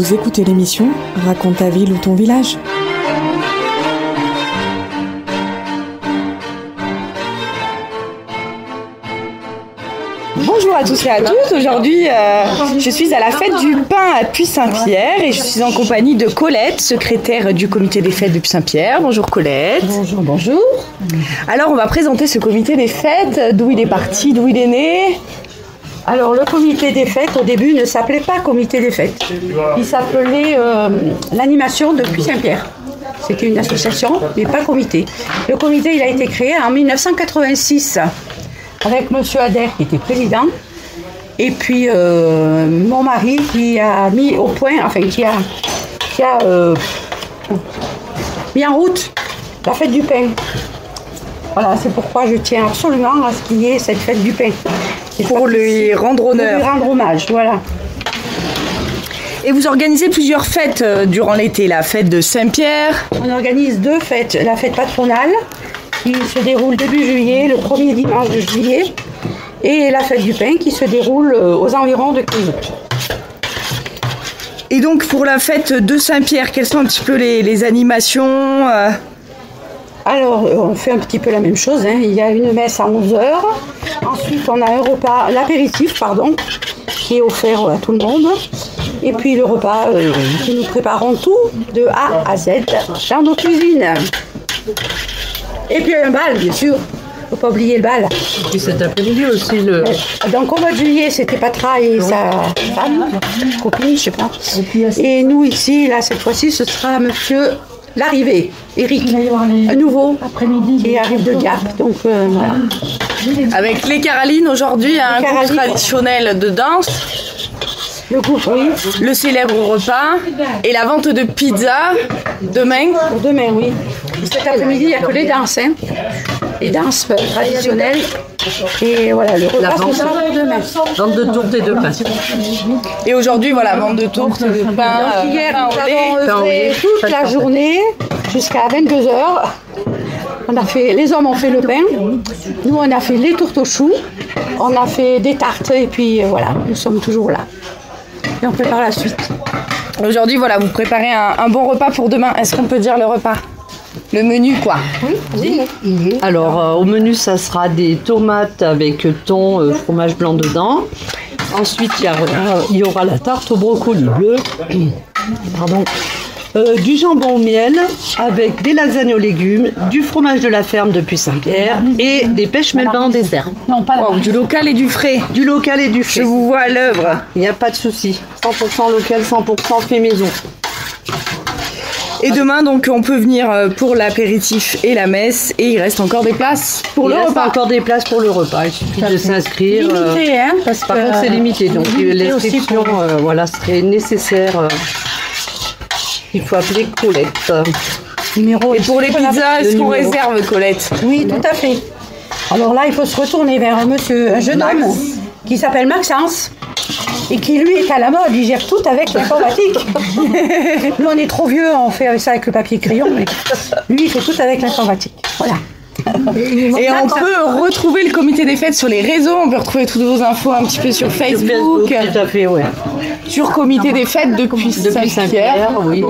Vous écoutez l'émission Raconte ta ville ou ton village. Bonjour à tous et à toutes. Aujourd'hui, je suis à la fête du pain à Puy-Saint-Pierre et je suis en compagnie de Colette, secrétaire du comité des fêtes de Puy-Saint-Pierre. Bonjour Colette. Bonjour, bonjour. Alors, on va présenter ce comité des fêtes, d'où il est parti, d'où il est né. Alors, le comité des fêtes, au début, ne s'appelait pas comité des fêtes. Il s'appelait l'animation de Puy-Saint-Pierre. C'était une association, mais pas comité. Le comité, il a été créé en 1986 avec Monsieur Adair qui était président. Et puis, mon mari qui a mis au point, enfin, qui a mis en route la fête du pain. Voilà, c'est pourquoi je tiens absolument à ce qu'il y ait cette fête du pain. Pour lui rendre honneur. Pour lui rendre hommage, voilà. Et vous organisez plusieurs fêtes durant l'été. La fête de Saint-Pierre. On organise deux fêtes. La fête patronale, qui se déroule début juillet, le premier dimanche de juillet. Et la fête du pain, qui se déroule aux environs de 15 août. Et donc, pour la fête de Saint-Pierre, quelles sont un petit peu les animations Alors, on fait un petit peu la même chose. Il y a une messe à 11h. Ensuite, on a un repas, l'apéritif, qui est offert à tout le monde. Et puis le repas que nous préparons tout de A à Z dans nos cuisines. Et puis un bal, bien sûr. Faut pas oublier le bal. Et puis cet après-midi aussi Donc au mois de juillet, c'était Patra et sa femme, copine, je sais pas. Et nous ici, là, cette fois-ci, ce sera monsieur l'arrivée, Eric, un nouveau après-midi qui arrive de Gap. Donc voilà. Avec les Carolines aujourd'hui, un groupe traditionnel de danse. Le groupe, oui. Le célèbre repas et la vente de pizza demain. Demain, oui. Cet après-midi, il n'y a que les danses. Les danses traditionnelles. Et voilà, le repas, ce sera pour demain. Vente de tourtes et de pain. Et aujourd'hui, voilà, vente de tourtes, de pain. Donc, hier, nous avons œuvré toute la journée jusqu'à 22h. Les hommes ont fait le pain. Nous, on a fait les tourtes aux choux. On a fait des tartes. Et puis, voilà, nous sommes toujours là. Et on prépare la suite. Aujourd'hui, voilà, vous préparez un bon repas pour demain. Est-ce qu'on peut dire le repas? Le menu, quoi. Oui. Alors, au menu, ça sera des tomates avec thon, fromage blanc dedans. Ensuite, il y aura la tarte au brocoli bleu. Pardon. Du jambon au miel avec des lasagnes aux légumes, du fromage de la ferme de Puy-Saint-Pierre et des pêches melba en dessert. Non, pas wow, du local et du frais. Du local et du frais. Je vous vois à l'œuvre. Il n'y a pas de souci. 100% local, 100% fait maison. Et demain, donc, on peut venir pour l'apéritif et la messe. Et il reste encore des places pour le repas. Il reste encore des places pour le repas. Il suffit de s'inscrire. Limité, parce que... Par contre, c'est limité. Donc, l'inscription serait nécessaire. Il faut appeler Colette. Et pour les pizzas, est-ce qu'on réserve, Colette? Oui, tout à fait. Alors là, il faut se retourner vers un jeune homme qui s'appelle Maxence et qui, lui, est à la mode. Il gère tout avec l'informatique. Nous, on est trop vieux, on fait ça avec le papier crayon, mais lui, il fait tout avec l'informatique. Voilà. Et on peut retrouver le comité des fêtes sur les réseaux, on peut retrouver toutes vos infos un petit peu sur Facebook. Tout à fait, ouais. Sur comité des fêtes depuis Saint-Pierre. Oui.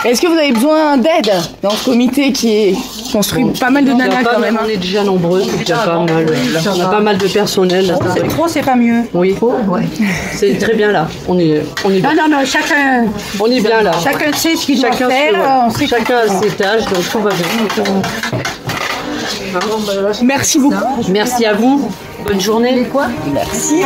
Est-ce que vous avez besoin d'aide dans ce comité qui construit pas mal de nanas quand même? On est déjà nombreux, c'est déjà pas mal. On a pas mal de personnel. Là, trop, c'est pas mieux. Oui, ouais. C'est très bien là. On est bien. Non, chacun. On est bien là. Chacun sait ce qu'il doit faire. Chacun a ses tâches, donc tout va bien. Merci beaucoup. Merci à vous. Bonne journée. Merci.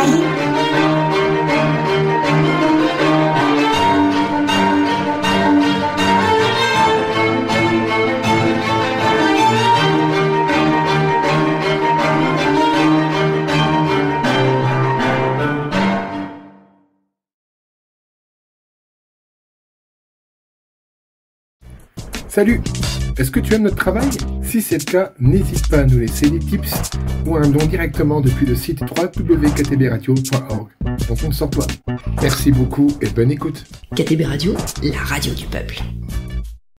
Salut! Est-ce que tu aimes notre travail? Si c'est le cas, n'hésite pas à nous laisser des tips ou un don directement depuis le site www.ktbradio.org. On compte sur toi. Merci beaucoup et bonne écoute. KTB Radio, la radio du peuple.